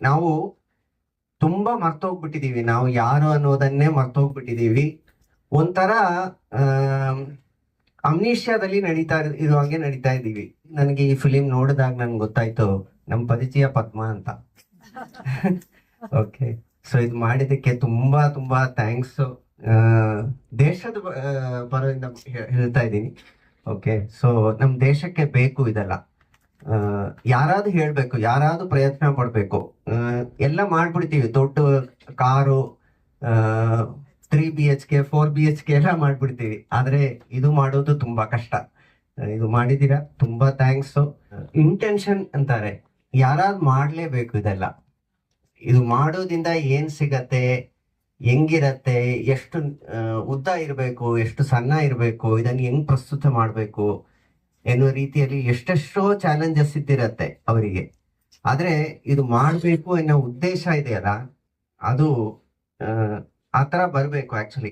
ನಾವು ತುಂಬಾ ಮರ್ತೋಗ್ಬಿಟ್ಟಿದೀವಿ, ನಾವು ಯಾರು ಅನ್ನೋದನ್ನೇ ಮರ್ತೋಗ್ಬಿಟ್ಟಿದೀವಿ. ಒಂಥರ ಅಮ್ನೀಷ್ಯಾದಲ್ಲಿ ಇರೋ ಹಾಗೆ ನಡೀತಾ ಇದ್ದೀವಿ. ನನಗೆ ಈ ಫಿಲಿಂ ನೋಡಿದಾಗ ನನ್ಗೆ ಗೊತ್ತಾಯ್ತು, ನಮ್ಮ ಪರಿಚಯ ಪದ್ಮ ಅಂತ. ಓಕೆ, ಸೊ ಇದು ಮಾಡಿದ್ದಕ್ಕೆ ತುಂಬಾ ತುಂಬಾ ಥ್ಯಾಂಕ್ಸ್. ದೇಶದ ಪರದಿಂದ ಹೇಳ್ತಾ ಇದ್ದೀನಿ. ಓಕೆ, ಸೊ ನಮ್ ದೇಶಕ್ಕೆ ಬೇಕು ಇದೆಲ್ಲ. ಯಾರಾದ್ರೂ ಹೇಳ್ಬೇಕು, ಯಾರಾದ್ರೂ ಪ್ರಯತ್ನ ಪಡ್ಬೇಕು. ಎಲ್ಲ ಮಾಡ್ಬಿಡ್ತೀವಿ, ದೊಡ್ಡ ಕಾರು, 3 BHK 4 BHK ಎಲ್ಲ ಮಾಡ್ಬಿಡ್ತೀವಿ, ಆದ್ರೆ ಇದು ಮಾಡೋದು ತುಂಬಾ ಕಷ್ಟ. ಇದು ಮಾಡಿದೀರಾ, ತುಂಬಾ ಥ್ಯಾಂಕ್ಸ್. ಇಂಟೆನ್ಷನ್ ಅಂತಾರೆ, ಯಾರಾದ್ರೂ ಮಾಡ್ಲೇಬೇಕು ಇದೆಲ್ಲ. ಇದು ಮಾಡೋದ್ರಿಂದ ಏನ್ ಸಿಗತ್ತೆ, ಹೆಂಗಿರತ್ತೆ, ಎಷ್ಟು ಉದ್ದ ಇರಬೇಕು, ಎಷ್ಟು ಸಣ್ಣ ಇರಬೇಕು, ಇದನ್ನ ಹೆಂಗ್ ಪ್ರಸ್ತುತ ಮಾಡ್ಬೇಕು ಎನ್ನುವ ರೀತಿಯಲ್ಲಿ ಎಷ್ಟೆಷ್ಟೋ ಚಾಲೆಂಜಸ್ ಇದ್ದಿರತ್ತೆ ಅವರಿಗೆ. ಆದ್ರೆ ಇದು ಮಾಡ್ಬೇಕು ಅನ್ನೋ ಉದ್ದೇಶ ಇದೆಯಲ್ಲ, ಅದು ಆತರ ಬರ್ಬೇಕು ಆಕ್ಚುಲಿ.